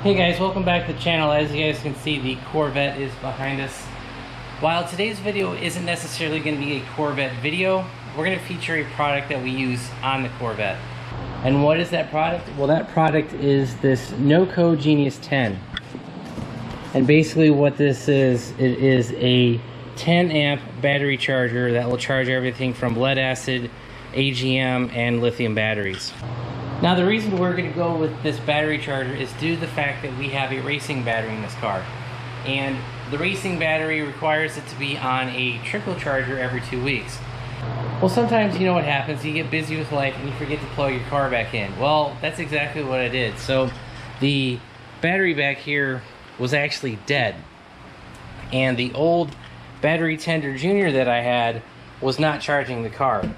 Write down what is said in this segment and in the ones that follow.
Hey guys, welcome back to the channel. As you guys can see, the Corvette is behind us. While today's video isn't necessarily going to be a Corvette video, we're going to feature a product that we use on the Corvette. And what is that product? Well, that product is this Noco Genius 10. And basically what this is, it is a 10 amp battery charger that will charge everything from lead acid, AGM, and lithium batteries. Now the reason we're going to go with this battery charger is due to the fact that we have a racing battery in this car. And the racing battery requires it to be on a trickle charger every 2 weeks. Well, sometimes you know what happens, you get busy with life and you forget to plug your car back in. Well, that's exactly what I did. So the battery back here was actually dead. And the old battery tender junior that I had was not charging the car.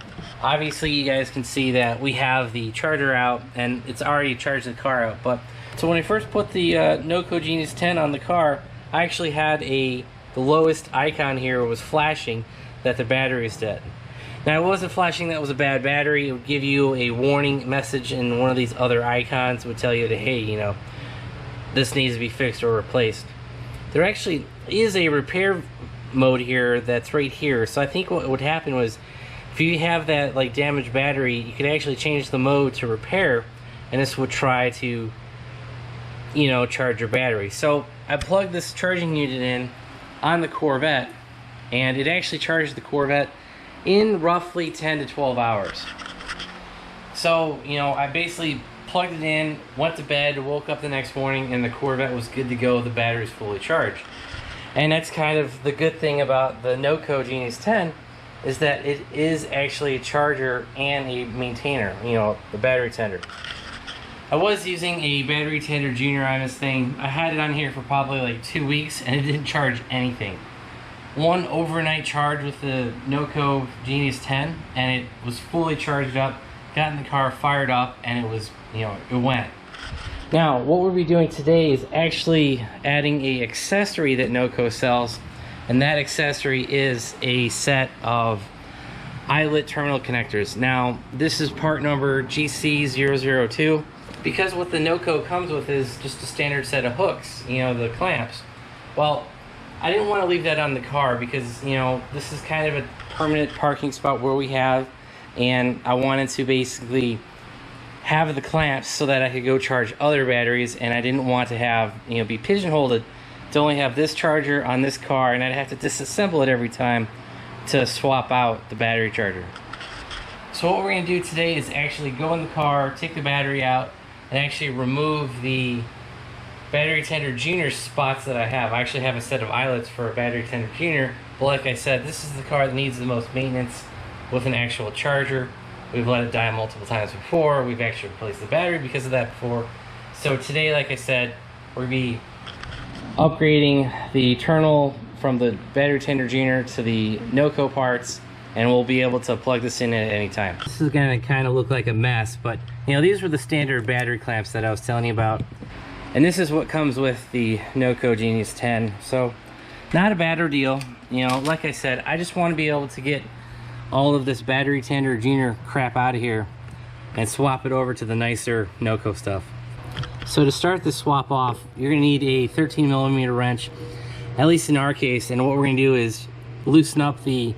Obviously you guys can see that we have the charger out and it's already charged the car out. But so when I first put the Noco Genius 10 on the car, I actually had the lowest icon here was flashing that the battery is dead. Now it wasn't flashing that was a bad battery. It would give you a warning message, and one of these other icons would tell you that, hey, you know, this needs to be fixed or replaced. There actually is a repair mode here that's right here. So I think what would happen was, if you have that like damaged battery, you could actually change the mode to repair, and this would try to, you know, charge your battery. So I plugged this charging unit in on the Corvette, and it actually charged the Corvette in roughly 10 to 12 hours. So, you know, I basically plugged it in, went to bed, woke up the next morning, and the Corvette was good to go. The battery's fully charged. And that's kind of the good thing about the Noco Genius 10, is that it is actually a charger and a maintainer, you know, the battery tender. I was using a battery tender junior on this thing. I had it on here for probably like 2 weeks and it didn't charge anything. One overnight charge with the Noco Genius 10 and it was fully charged up, got in the car, fired up, and it was, you know, it went. Now, what we'll be doing today is actually adding an accessory that Noco sells, and that accessory is a set of eyelet terminal connectors. Now, this is part number GC002, because what the Noco comes with is just a standard set of hooks, you know, the clamps. Well, I didn't want to leave that on the car because, you know, this is kind of a permanent parking spot where we have, and I wanted to basically have the clamps so that I could go charge other batteries, and I didn't want to have, you know, be pigeonholed to only have this charger on this car, and I'd have to disassemble it every time to swap out the battery charger. So what we're going to do today is actually go in the car, take the battery out, and actually remove the battery tender junior spots that I have. I actually have a set of eyelets for a battery tender junior, but like I said, this is the car that needs the most maintenance with an actual charger. We've let it die multiple times before. We've actually replaced the battery because of that before. So today, like I said, we'll be upgrading the terminal from the battery tender junior to the Noco parts, and we'll be able to plug this in at any time. This is gonna kind of look like a mess, but you know, these were the standard battery clamps that I was telling you about. And this is what comes with the Noco Genius 10. So not a bad ordeal. You know, like I said, I just want to be able to get all of this battery tender junior crap out of here and swap it over to the nicer Noco stuff. So to start this swap off, you're gonna need a 13mm wrench, at least in our case, and what we're gonna do is loosen up the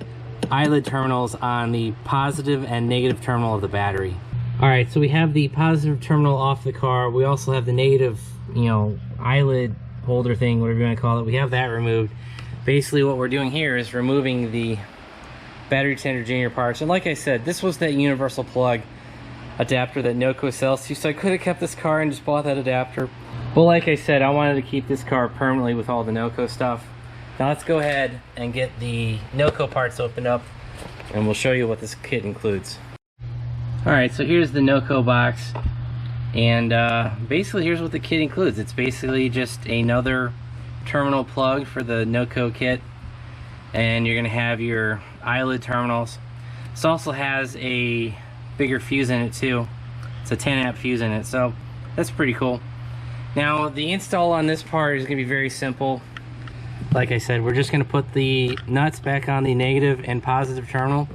eyelet terminals on the positive and negative terminal of the battery. All right, so we have the positive terminal off the car. We also have the negative, you know, eyelet holder thing, whatever you want to call it. We have that removed. Basically what we're doing here is removing the battery tender junior parts. And like I said, this was that universal plug adapter that Noco sells to, so I could have kept this car and just bought that adapter. But like I said, I wanted to keep this car permanently with all the Noco stuff. Now let's go ahead and get the Noco parts opened up, and we'll show you what this kit includes. Alright, so here's the Noco box, and basically here's what the kit includes. It's basically just another terminal plug for the Noco kit, and you're going to have your eyelet terminals. This also has a bigger fuse in it too. It's a 10 amp fuse in it, so that's pretty cool. Now the install on this part is going to be very simple. Like I said, we're just going to put the nuts back on the negative and positive terminal,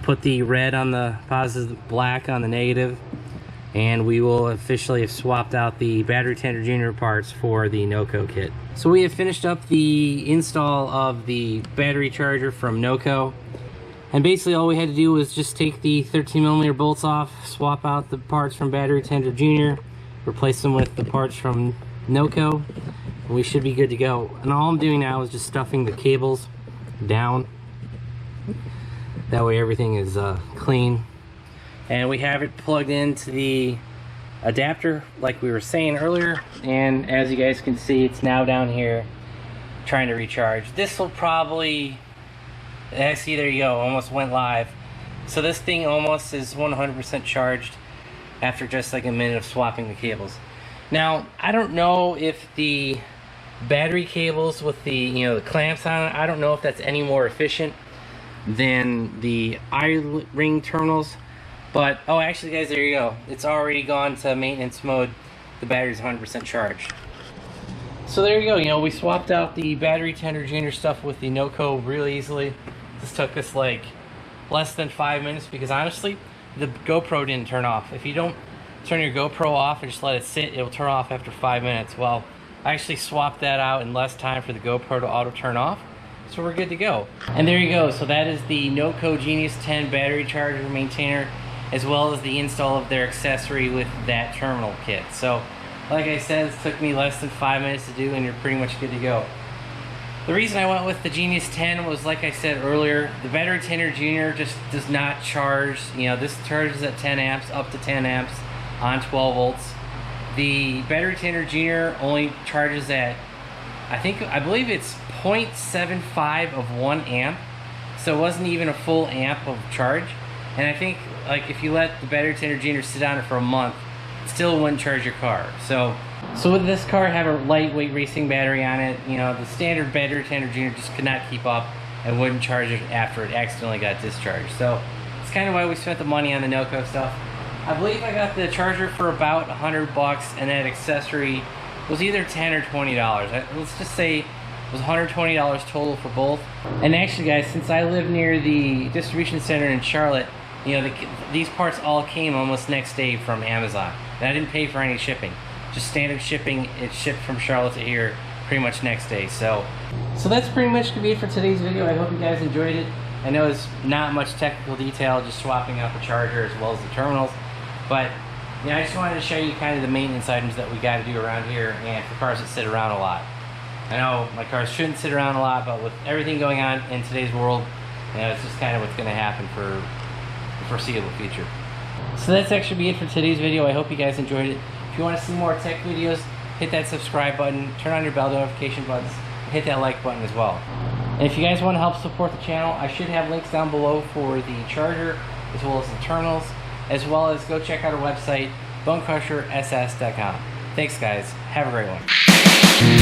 put the red on the positive, black on the negative, and we will officially have swapped out the battery tender junior parts for the Noco kit. So we have finished up the install of the battery charger from Noco, and basically all we had to do was just take the 13mm bolts off, swap out the parts from battery tender junior, replace them with the parts from Noco, and we should be good to go. And all I'm doing now is just stuffing the cables down. That way everything is clean. And we have it plugged into the adapter like we were saying earlier, and as you guys can see, it's now down here trying to recharge. This will probably, see, there you go, almost went live. So this thing almost is 100% charged after just like a minute of swapping the cables. Now, I don't know if the battery cables with the, the clamps on it, I don't know if that's any more efficient than the I-ring terminals. But, oh, actually, guys, there you go. It's already gone to maintenance mode. The battery's 100% charged. So there you go. We swapped out the battery tender junior stuff with the Noco really easily. This took us like less than 5 minutes because honestly, the GoPro didn't turn off. If you don't turn your GoPro off and just let it sit, it'll turn off after 5 minutes. Well, I actually swapped that out in less time for the GoPro to auto turn off. So we're good to go. And there you go. So that is the Noco Genius 10 battery charger maintainer, as well as the install of their accessory with that terminal kit. So, like I said, it took me less than 5 minutes to do, and you're pretty much good to go. The reason I went with the Genius 10 was, like I said earlier, the battery tender junior just does not charge. This charges at 10 amps, up to 10 amps on 12 volts. The battery tender junior only charges at, I believe it's 0.75 of 1 amp. So it wasn't even a full amp of charge. And I think, like, if you let the battery tender junior sit on it for a month, it still wouldn't charge your car. So with this car, have a lightweight racing battery on it. The standard battery tender junior just could not keep up and wouldn't charge it after it accidentally got discharged. So it's kind of why we spent the money on the Noco stuff. I believe I got the charger for about $100, and that accessory was either $10 or $20. Let's just say it was $120 total for both. And actually, guys, since I live near the distribution center in Charlotte, these parts all came almost next day from Amazon. And I didn't pay for any shipping. Just standard shipping. It shipped from Charlotte to here pretty much next day. So that's pretty much going to be it for today's video. I hope you guys enjoyed it. I know it's not much technical detail, just swapping out the charger as well as the terminals. But I just wanted to show you kind of the maintenance items that we got to do around here, and for cars that sit around a lot. I know my cars shouldn't sit around a lot, but with everything going on in today's world, it's just kind of what's going to happen for the foreseeable future. So that's actually be it for today's video. I hope you guys enjoyed it. If you want to see more tech videos, hit that subscribe button, turn on your bell notification buttons, and hit that like button as well. And if you guys want to help support the channel, I should have links down below for the charger as well as the terminals, as well as go check out our website, BonecrrusherSS.com. Thanks, guys. Have a great one.